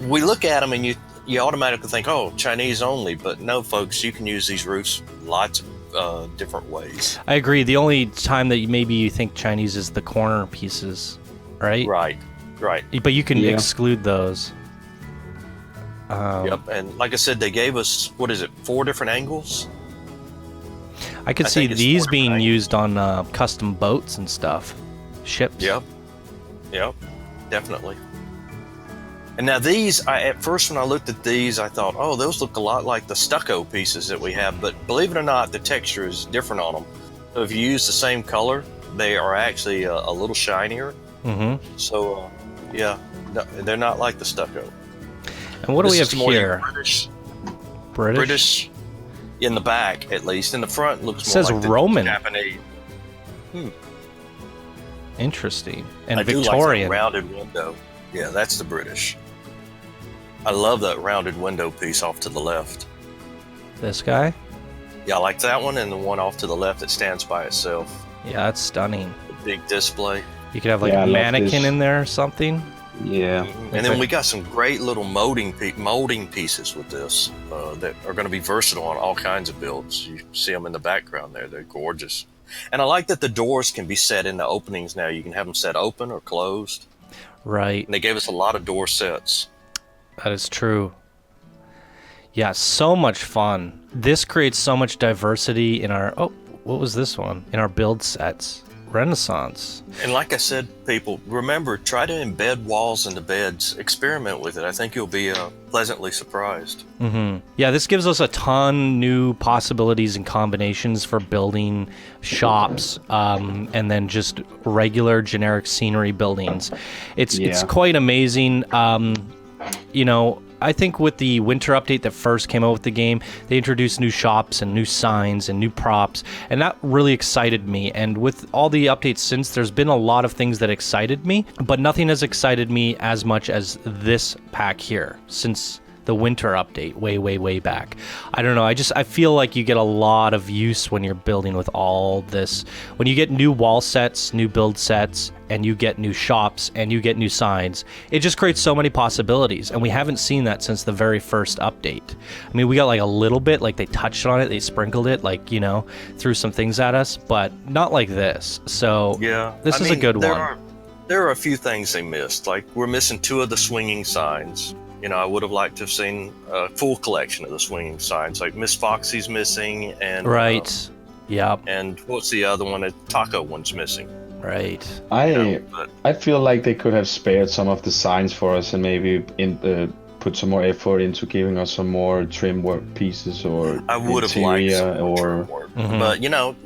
Speaker 3: we look at them and you automatically think, oh, Chinese only, but no, folks, you can use these roofs lots of different ways.
Speaker 1: I agree. The only time that maybe you think Chinese is the corner pieces, right?
Speaker 3: Right.
Speaker 1: But you can
Speaker 2: Yeah.
Speaker 1: exclude those.
Speaker 3: Yep. And like I said, they gave us 4 different angles.
Speaker 1: I could
Speaker 3: I
Speaker 1: see
Speaker 3: think it's
Speaker 1: these
Speaker 3: 4
Speaker 1: being
Speaker 3: different
Speaker 1: used on custom boats and stuff, ships.
Speaker 3: Yep, definitely. And now these, at first when I looked at these, I thought, oh, those look a lot like the stucco pieces that we have. But believe it or not, the texture is different on them. So if you use the same color, they are actually a little shinier.
Speaker 1: Mm-hmm.
Speaker 3: So, no, they're not like the stucco.
Speaker 1: And what do we
Speaker 3: This
Speaker 1: have
Speaker 3: is more
Speaker 1: here?
Speaker 3: British, in the back at least. In the front, looks more
Speaker 1: Says
Speaker 3: like the
Speaker 1: Roman.
Speaker 3: Japanese.
Speaker 1: Interesting. And
Speaker 3: I do like
Speaker 1: Victorian.
Speaker 3: that rounded window. Yeah, that's the British. I love that rounded window piece off to the left.
Speaker 1: This guy?
Speaker 3: Yeah, I like that one and the one off to the left that stands by itself.
Speaker 1: Yeah, that's stunning.
Speaker 3: The big display.
Speaker 1: You could have like
Speaker 2: Yeah, I
Speaker 1: a
Speaker 2: love
Speaker 1: mannequin
Speaker 2: this.
Speaker 1: in there or something.
Speaker 2: Yeah.
Speaker 3: And then we got some great little molding pieces with this that are going to be versatile on all kinds of builds. You see them in the background there. They're gorgeous. And I like that the doors can be set in the openings now. You can have them set open or closed.
Speaker 1: Right.
Speaker 3: And they gave us a lot of door sets.
Speaker 1: That is true. Yeah, so much fun. This creates so much diversity in our... Oh, what was this one? In our build sets. Renaissance.
Speaker 3: And like I said, people, remember, try to embed walls into beds. Experiment with it. I think you'll be pleasantly surprised.
Speaker 1: Mm-hmm. Yeah, this gives us a ton new possibilities and combinations for building shops, and then just regular generic scenery buildings. It's quite amazing. I think with the winter update that first came out with the game, they introduced new shops and new signs and new props, and that really excited me. And with all the updates since, there's been a lot of things that excited me, but nothing has excited me as much as this pack here since the winter update way back. I don't know. I feel like you get a lot of use when you're building with all this. When you get new wall sets, new build sets, and you get new shops and you get new signs, it just creates so many possibilities. And we haven't seen that since the very first update. I mean, we got like a little bit, like they touched on it, they sprinkled it, like, you know, threw some things at us, but not like this. So
Speaker 3: yeah,
Speaker 1: this is a good one.
Speaker 3: There are a few things they missed. Like, we're missing 2 of the swinging signs. You know, I would have liked to have seen a full collection of the swinging signs. Like Miss Foxy's missing, and
Speaker 1: right, yep.
Speaker 3: And what's the other one? A taco one's missing.
Speaker 1: Right.
Speaker 2: I feel like they could have spared some of the signs for us and maybe put some more effort into giving us some more trim work pieces or
Speaker 3: I would have liked some more trim work.
Speaker 1: Mhm.
Speaker 3: But you know,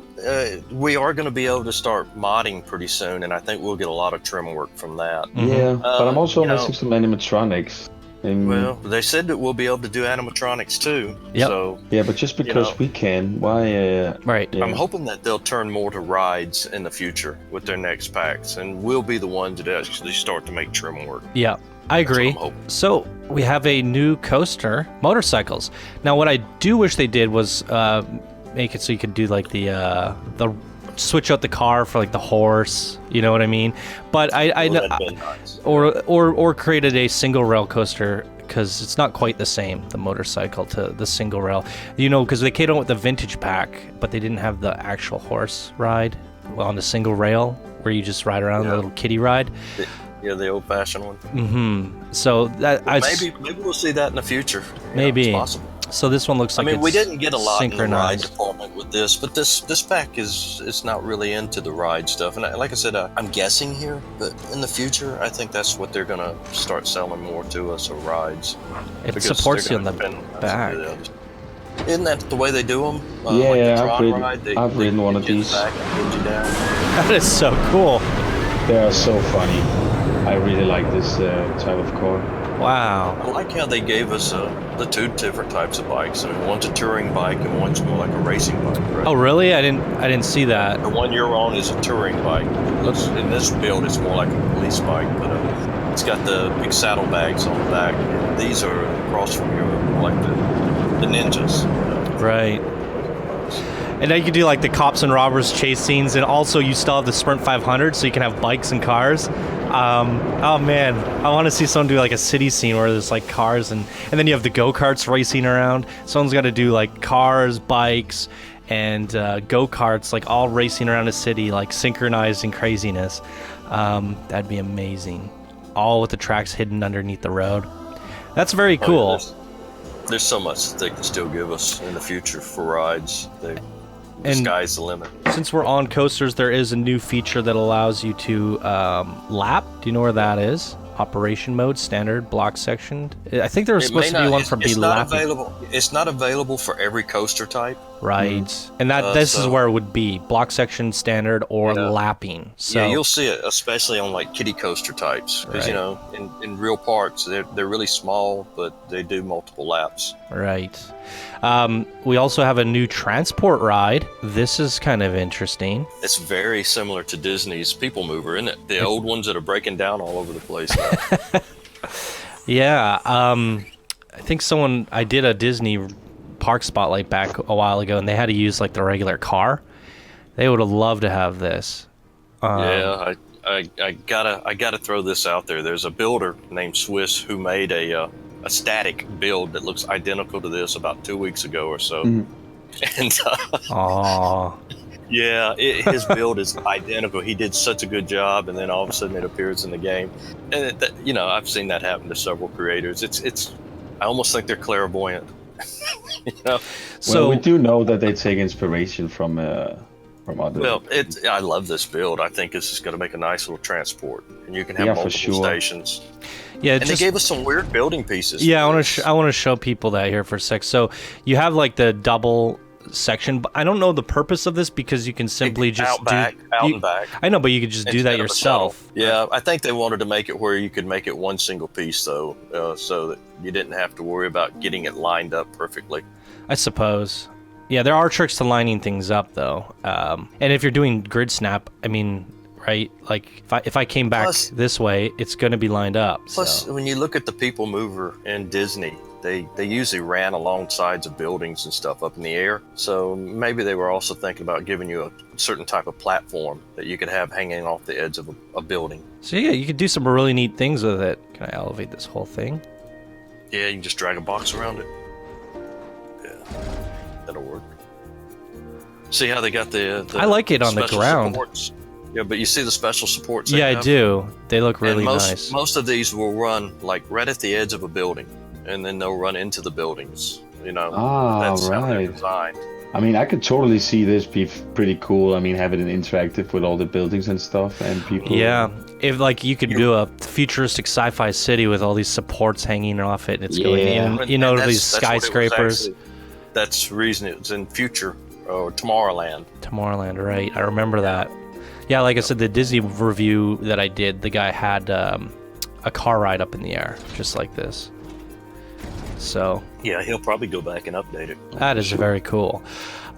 Speaker 3: we are going to be able to start modding pretty soon, and I think we'll get a lot of trim work from that.
Speaker 2: Yeah, but I'm also
Speaker 3: you know,
Speaker 2: missing some animatronics.
Speaker 3: Well, they said that we'll be able to do animatronics too.
Speaker 1: Yep.
Speaker 3: So
Speaker 2: yeah, but just because we can, why?
Speaker 1: Right.
Speaker 2: Yeah.
Speaker 3: I'm hoping that they'll turn more to rides in the future with their next packs, and we'll be the ones that actually start to make trim work.
Speaker 1: Yeah, I agree.
Speaker 3: That's what I'm hoping.
Speaker 1: So we have a new coaster, motorcycles. Now, what I do wish they did was make it so you could do like the switch out the car for like the horse. You know what I mean? But I know,
Speaker 3: That'd been nice.
Speaker 1: or created a single rail coaster, because it's not quite the same, the motorcycle to the single rail. You know, because they came out with the vintage pack, but they didn't have the actual horse ride on the single rail where you just ride around, the little kiddie ride.
Speaker 3: Yeah, the old-fashioned one.
Speaker 1: Mm-hmm. So that
Speaker 3: Maybe we'll see that in the future.
Speaker 1: Maybe.
Speaker 3: It's possible.
Speaker 1: So this one looks like
Speaker 3: we
Speaker 1: it's
Speaker 3: didn't get a lot in the ride
Speaker 1: synchronized.
Speaker 3: department with this, but this pack is not really into the ride stuff. And like I said, I'm guessing here, but in the future, I think that's what they're gonna start selling more to us, are rides.
Speaker 1: It
Speaker 3: Because
Speaker 1: supports you
Speaker 3: they're
Speaker 1: on the
Speaker 3: gonna depend on
Speaker 1: back.
Speaker 3: some of the others. Isn't that the way they do them?
Speaker 2: Yeah,
Speaker 3: like the
Speaker 2: I've
Speaker 3: Tron
Speaker 2: ridden-
Speaker 3: ride,
Speaker 2: I've ridden one of
Speaker 3: get you in the
Speaker 2: these.
Speaker 3: back and put you down.
Speaker 1: That is so cool.
Speaker 2: They are so funny. I really like this type of car.
Speaker 1: Wow.
Speaker 3: I like how they gave us the 2 different types of bikes. I mean, one's a touring bike and one's more like a racing bike, right?
Speaker 1: Oh, really? I didn't see that.
Speaker 3: The one you're on is a touring bike. In this build, it's more like a police bike, but it's got the big saddlebags on the back. And these are across from your, like the ninjas.
Speaker 1: Right. And now you can do like the cops and robbers chase scenes, and also you still have the Sprint 500, so you can have bikes and cars. Oh man, I want to see someone do like a city scene where there's like cars, and then you have the go-karts racing around. Someone's got to do like cars, bikes, and go-karts, like all racing around a city, like synchronized in craziness. That'd be amazing. All with the tracks hidden underneath the road. That's very cool.
Speaker 3: There's so much that they can still give us in the future for rides. The
Speaker 1: And-
Speaker 3: sky's the limit.
Speaker 1: Since we're on coasters, there is a new feature that allows you to lap. Do you know where that is? Operation mode, standard, block section. I think there was supposed to be one for
Speaker 3: it's not
Speaker 1: lapping.
Speaker 3: available. It's not available for every coaster type.
Speaker 1: Right. And that this is
Speaker 3: so-
Speaker 1: where it would be. Block section, standard, or
Speaker 3: Yeah.
Speaker 1: lapping. So
Speaker 3: Yeah, you'll see it, especially on like kiddie coaster types, because
Speaker 1: Right.
Speaker 3: you know, in real parks, they're really small, but they do multiple laps.
Speaker 1: Right. We also have a new transport ride. This is kind of interesting.
Speaker 3: It's very similar to Disney's People Mover, isn't it? The old ones that are breaking down all over the place now.
Speaker 1: Yeah. I think I did a Disney park spotlight back a while ago, and they had to use like the regular car. They would have loved to have this.
Speaker 3: Yeah, I gotta throw this out there. There's a builder named Swiss who made a static build that looks identical to this about 2 weeks ago or so.
Speaker 2: Mhm.
Speaker 3: And
Speaker 1: Aw.
Speaker 3: yeah, his build is identical. He did such a good job, and then all of a sudden it appears in the game. And you know, I've seen that happen to several creators. It's I almost think they're clairvoyant. You know?
Speaker 1: So
Speaker 2: Well, we do know that they take inspiration from other.
Speaker 3: Well, I love this build. I think this is going to make a nice little transport, and you can have
Speaker 2: Yeah, for
Speaker 3: multiple
Speaker 2: sure.
Speaker 3: stations.
Speaker 1: yeah,
Speaker 3: And
Speaker 1: just
Speaker 3: they gave us some weird building pieces.
Speaker 1: yeah.
Speaker 3: for
Speaker 1: I
Speaker 3: this.
Speaker 1: want to show people that here for a sec. So you have like the double section, but I don't know the purpose of this because you can simply just
Speaker 3: out back, and back.
Speaker 1: I know, but you could just do that
Speaker 3: instead of a
Speaker 1: yourself.
Speaker 3: shuttle. Yeah, I think they wanted to make it where you could make it one single piece, though, so that you didn't have to worry about getting it lined up perfectly.
Speaker 1: I suppose. Yeah, there are tricks to lining things up, though. And if you're doing grid snap, I mean, right? Like, if I came back
Speaker 3: Plus-
Speaker 1: this way, it's going to be lined up.
Speaker 3: Plus,
Speaker 1: So.
Speaker 3: when you look at the People Mover in Disney, they usually ran along sides of buildings and stuff up in the air. So maybe they were also thinking about giving you a certain type of platform that you could have hanging off the edge of a building.
Speaker 1: So yeah, you could do some really neat things with it. Can I elevate this whole thing?
Speaker 3: Yeah, you can just drag a box around it. Yeah, that'll work. See how they got the
Speaker 1: I like it on the
Speaker 3: special
Speaker 1: ground.
Speaker 3: supports? Yeah, but you see the special supports?
Speaker 1: Yeah, I do. They look really
Speaker 3: and
Speaker 1: nice.
Speaker 3: Most of these will run like right at the edge of a building, and then they'll run into the buildings. You know, that's how they're designed.
Speaker 2: I mean, I could totally see this be pretty cool. I mean, having it interactive with all the buildings and stuff, and people.
Speaker 1: Yeah, if like you could do a futuristic sci-fi city with all these supports hanging off it, and it's going in, you know, these skyscrapers.
Speaker 3: That's the reason it's in future or Tomorrowland.
Speaker 1: Tomorrowland, right? I remember that. Yeah, like I said, the Disney review that I did, the guy had a car ride up in the air, just like this. So
Speaker 3: yeah, he'll probably go back and update it.
Speaker 1: That is very cool.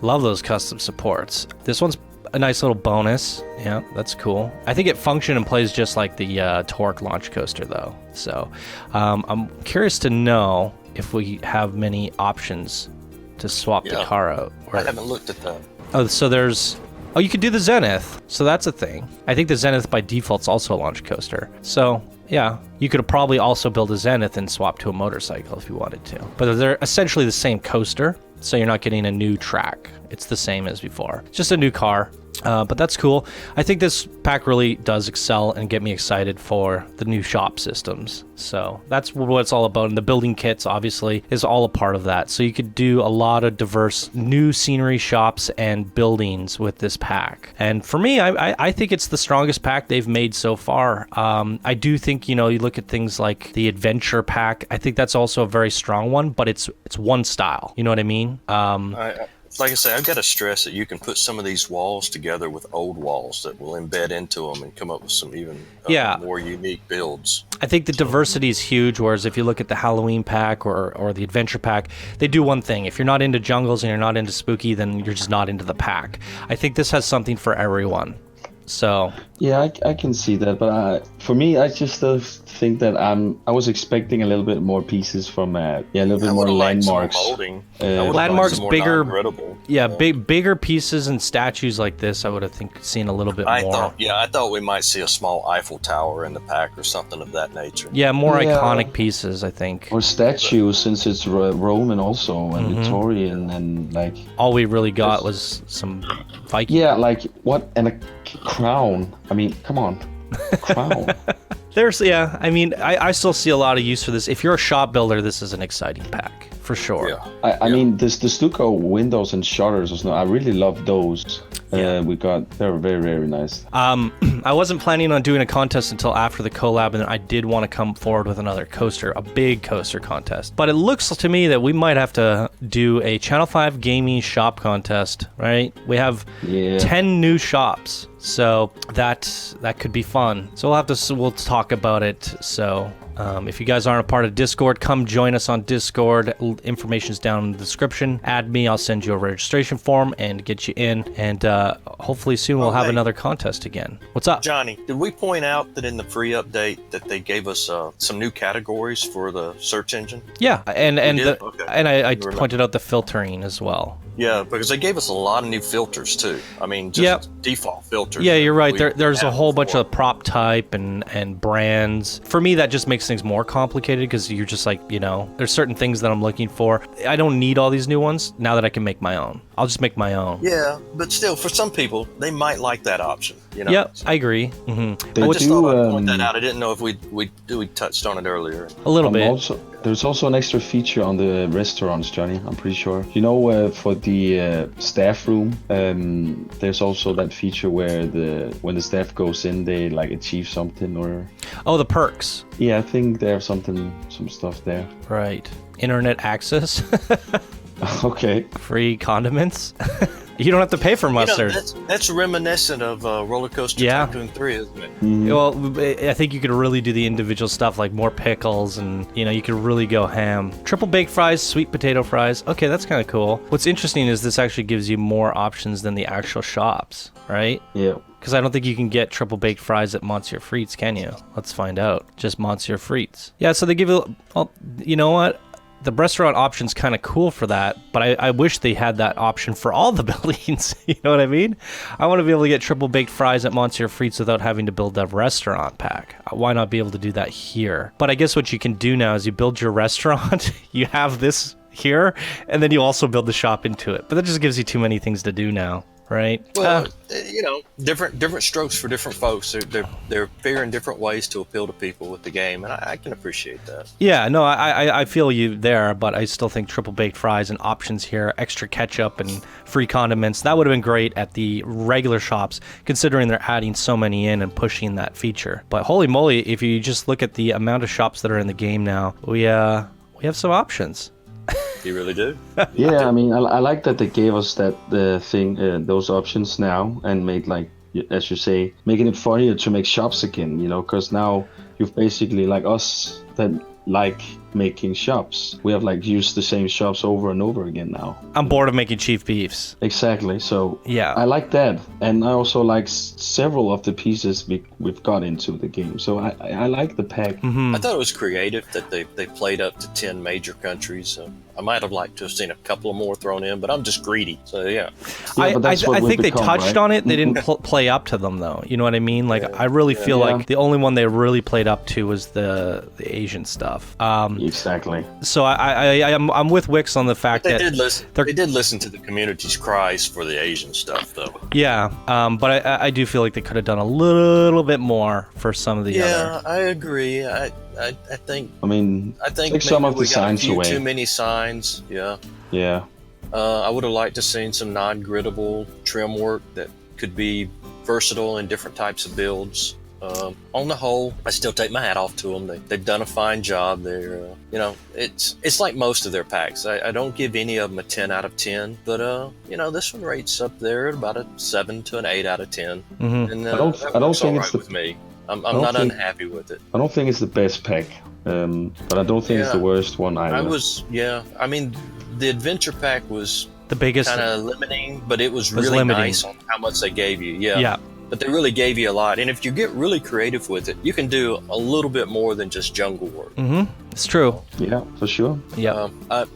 Speaker 1: Love those custom supports. This one's a nice little bonus. Yeah, that's cool. I think it functions and plays just like the Torque launch coaster, though. So I'm curious to know if we have many options to swap the car out.
Speaker 3: I haven't looked at that.
Speaker 1: Oh, so there's... Oh, you could do the Zenith. So that's a thing. I think the Zenith by default is also a launch coaster. So, yeah, you could probably also build a Zenith and swap to a motorcycle if you wanted to. But they're essentially the same coaster, so you're not getting a new track. It's the same as before. It's just a new car. But that's cool. I think this pack really does excel and get me excited for the new shop systems. So that's what it's all about. And the building kits, obviously, is all a part of that. So you could do a lot of diverse new scenery shops and buildings with this pack. And for me, I think it's the strongest pack they've made so far. I do think, you know, you look at things like the adventure pack. I think that's also a very strong one, but it's one style. You know what I mean?
Speaker 3: Like I say, I've got to stress that you can put some of these walls together with old walls that will embed into them and come up with some even more unique builds.
Speaker 1: I think the diversity is huge, whereas if you look at the Halloween pack or the adventure pack, they do one thing. If you're not into jungles and you're not into spooky, then you're just not into the pack. I think this has something for everyone. So
Speaker 2: yeah, I can see that, but for me, I just still think that I was expecting a little bit more pieces from a little bit more landmarks.
Speaker 1: Landmarks bigger,
Speaker 2: yeah,
Speaker 1: bigger pieces and statues like this. I would have seen a little bit more.
Speaker 3: I thought we might see a small Eiffel Tower in the pack or something of that nature.
Speaker 1: Yeah, more iconic pieces, I think.
Speaker 2: Or statues, since it's Roman also and Victorian, and like
Speaker 1: all we really got was some Viking.
Speaker 2: Yeah, like what, and a crown. I mean, come on, crown.
Speaker 1: I mean, I still see a lot of use for this. If you're a shop builder, this is an exciting pack for sure.
Speaker 3: Yeah.
Speaker 2: I mean, the stucco windows and shutters, I really love those. They're very, very nice.
Speaker 1: I wasn't planning on doing a contest until after the collab, and I did want to come forward with another coaster, a big coaster contest. But it looks to me that we might have to do a Channel 5 gaming shop contest, right? We have 10 new shops, so that could be fun. So we'll talk about it. So if you guys aren't a part of Discord, come join us on Discord. Information's down in the description. Add me, I'll send you a registration form and get you in. And hopefully soon we'll have another contest again. What's up?
Speaker 3: Johnny, did we point out that in the free update that they gave us some new categories for the search engine?
Speaker 1: Yeah, and I pointed out the filtering as well.
Speaker 3: Yeah, because they gave us a lot of new filters too. I mean, just default filters.
Speaker 1: Yeah, you're right. There's a whole bunch of prop type and brands. For me, that just makes things more complicated because you're just like, you know, there's certain things that I'm looking for. I don't need all these new ones now that I can make my own. I'll just make my own.
Speaker 3: Yeah, but still, for some people, they might like that option. You know?
Speaker 1: Yep, I agree. Mm-hmm.
Speaker 3: I just thought I'd point that out. I didn't know if we touched on it earlier.
Speaker 1: A little bit.
Speaker 2: There's also an extra feature on the restaurants, Johnny, I'm pretty sure. You know, for the staff room, there's also that feature where when the staff goes in, they like achieve something or...
Speaker 1: Oh, the perks.
Speaker 2: Yeah, I think there's some stuff there.
Speaker 1: Right. Internet access.
Speaker 2: Okay.
Speaker 1: Free condiments. You don't have to pay for mustard.
Speaker 3: You know, that's reminiscent of Roller Coaster Tycoon 3, isn't it?
Speaker 2: Mm-hmm.
Speaker 1: Well, I think you could really do the individual stuff like more pickles and, you know, you could really go ham. Triple baked fries, sweet potato fries. Okay, that's kind of cool. What's interesting is this actually gives you more options than the actual shops, right?
Speaker 2: Yeah.
Speaker 1: Because I don't think you can get triple baked fries at Monsieur Frites, can you? Let's find out. Just Monsieur Frites. Yeah, so they give you... Well, you know what? the restaurant option's kind of cool for that, but I wish they had that option for all the buildings. You know what I mean? I want to be able to get triple baked fries at Monsieur Frites without having to build a restaurant pack. Why not be able to do that here? But I guess what you can do now is you build your restaurant, you have this here, and then you also build the shop into it. But that just gives you too many things to do now. Right.
Speaker 3: Well, different strokes for different folks. They're figuring different ways to appeal to people with the game, and I can appreciate that.
Speaker 1: Yeah, no, I feel you there, but I still think triple baked fries and options here, extra ketchup and free condiments, that would have been great at the regular shops, considering they're adding so many in and pushing that feature. But holy moly, if you just look at the amount of shops that are in the game now, we have some options.
Speaker 3: You really do.
Speaker 2: Yeah, I mean, I like that they gave us that those options now, and made, like, as you say, making it funnier to make shops again. Because now you've basically, like us that like making shops, we have like used the same shops over and over again now.
Speaker 1: I'm bored of making chief beefs.
Speaker 2: Exactly. So
Speaker 1: yeah,
Speaker 2: I like that, and I also like several of the pieces we've got into the game. So I like the pack.
Speaker 1: Mm-hmm.
Speaker 3: I thought it was creative that they played up to 10 major countries. I might have liked to have seen a couple of more thrown in, but I'm just greedy. So yeah.
Speaker 1: I think they touched on it. They didn't play up to them though. You know what I mean? Like I really feel like the only one they really played up to was the Asian stuff.
Speaker 2: Exactly.
Speaker 1: So I'm with Wix on the fact that
Speaker 3: they did listen to the community's cries for the Asian stuff though.
Speaker 1: Yeah. But I do feel like they could have done a little bit more for some of the other.
Speaker 3: Yeah, I agree. I think.
Speaker 2: I think
Speaker 3: maybe
Speaker 2: some of the
Speaker 3: we got
Speaker 2: signs
Speaker 3: a few
Speaker 2: away.
Speaker 3: too many signs. Yeah.
Speaker 2: Yeah.
Speaker 3: I would have liked to seen some non-griddable trim work that could be versatile in different types of builds. On the whole, I still take my hat off to them. They've done a fine job. They're, it's like most of their packs. I don't give any of them a 10 out of 10, but this one rates up there at about a 7 to an 8 out of 10.
Speaker 1: Mm-hmm.
Speaker 3: And
Speaker 2: I don't think it's
Speaker 3: with me. I'm not unhappy with it.
Speaker 2: I don't think it's the best pack, but I don't think it's the worst one either.
Speaker 3: I mean, the adventure pack was
Speaker 1: the biggest,
Speaker 3: kind of limiting, but it was really nice on how much they gave you. Yeah. But they really gave you a lot. And if you get really creative with it, you can do a little bit more than just jungle work.
Speaker 1: Mm-hmm. It's true.
Speaker 2: Yeah, for sure.
Speaker 1: Yeah.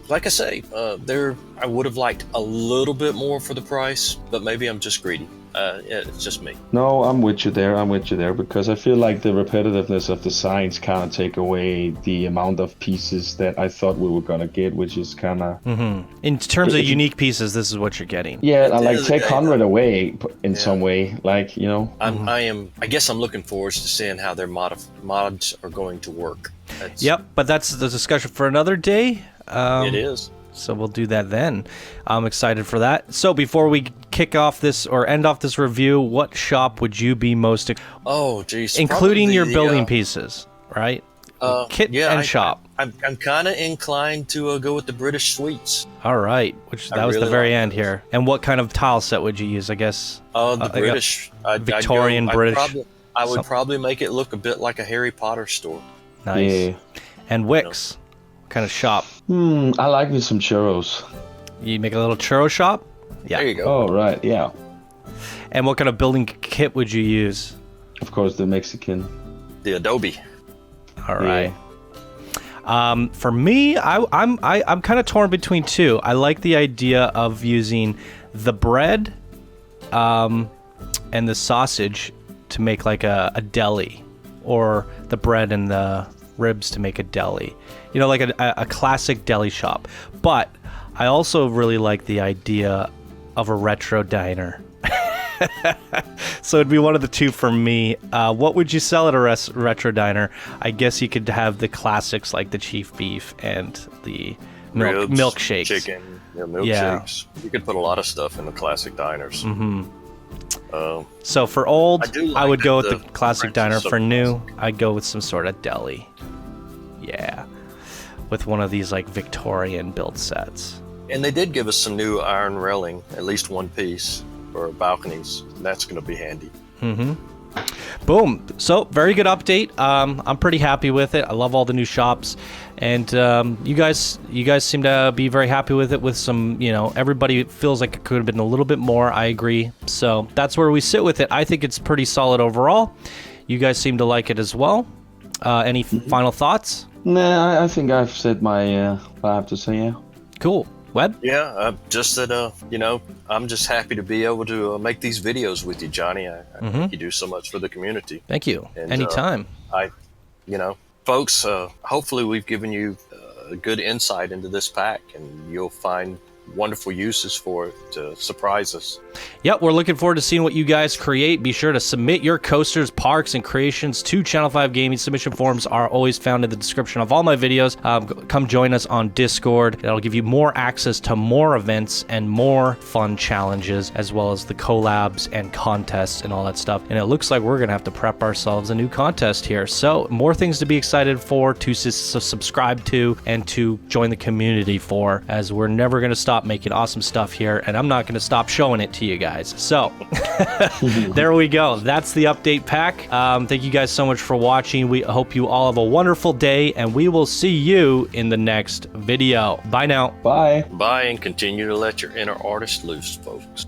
Speaker 3: Like I say, I would have liked a little bit more for the price, but maybe I'm just greedy. It's just me.
Speaker 2: No, I'm with you there because I feel like the repetitiveness of the signs kind of take away the amount of pieces that I thought we were gonna get, which is kind of.
Speaker 1: Mm-hmm. In terms of unique pieces, this is what you're getting.
Speaker 2: Yeah, I like take 100 away in some way, like
Speaker 3: I guess I'm looking forward to seeing how their mods are going to work.
Speaker 1: Yep, but that's the discussion for another day.
Speaker 3: It is.
Speaker 1: So we'll do that then. I'm excited for that. So before we kick off this or end off this review, what shop would you be most including your building pieces, right? Kit and shop.
Speaker 3: I'm kind of inclined to go with the British Sweets.
Speaker 1: All right, that was the very end here. And what kind of tile set would you use? I guess
Speaker 3: the British
Speaker 1: Victorian British.
Speaker 3: I would probably make it look a bit like a Harry Potter store.
Speaker 1: Nice.
Speaker 2: Yeah.
Speaker 1: And Wix, what kind of shop?
Speaker 2: I like me some churros.
Speaker 1: You make a little churro shop? Yeah.
Speaker 3: There you go.
Speaker 2: Oh, right, yeah.
Speaker 1: And what kind of building kit would you use?
Speaker 2: Of course, the Mexican.
Speaker 3: The Adobe.
Speaker 1: All right. For me, I'm kind of torn between two. I like the idea of using the bread and the sausage to make like a deli, or the bread and the ribs to make a deli. Like a classic deli shop. But I also really like the idea of a retro diner. So it'd be one of the two for me. What would you sell at a retro diner? I guess you could have the classics like the chief beef and the milkshakes.
Speaker 3: Chicken, milkshakes. You could put a lot of stuff in the classic diners.
Speaker 1: Mm-hmm. So for old, I would go with the classic diner. For new, I'd go with some sort of deli. Yeah. With one of these like Victorian build sets.
Speaker 3: And they did give us some new iron railing, at least one piece, for balconies. That's going to be handy.
Speaker 1: Mm-hmm. Boom. So, very good update. I'm pretty happy with it. I love all the new shops. And you guys seem to be very happy with it, with some, everybody feels like it could have been a little bit more. I agree. So, that's where we sit with it. I think it's pretty solid overall. You guys seem to like it as well. Any final thoughts?
Speaker 2: Nah, I think I've said my what I have to say. Yeah.
Speaker 1: Cool. Web?
Speaker 3: Yeah, just that, I'm just happy to be able to make these videos with you, Johnny. I think you do so much for the community.
Speaker 1: Thank you.
Speaker 3: And,
Speaker 1: Anytime.
Speaker 3: Folks, hopefully we've given you a good insight into this pack, and you'll find wonderful uses for it to surprise us.
Speaker 1: Yep, we're looking forward to seeing what you guys create. Be sure to submit your coasters, parks, and creations to Channel 5 Gaming. Submission forms are always found in the description of all my videos. Come join us on Discord. That'll give you more access to more events and more fun challenges, as well as the collabs and contests and all that stuff. And it looks like we're going to have to prep ourselves a new contest here. So more things to be excited for, to subscribe to, and to join the community for, as we're never going to stop making awesome stuff here, and I'm not going to stop showing it to you guys. So there we go. That's the update pack. Thank you guys so much for watching. We hope you all have a wonderful day, and we will see you in the next video. Bye now.
Speaker 2: Bye.
Speaker 3: Bye, and continue to let your inner artist loose, folks.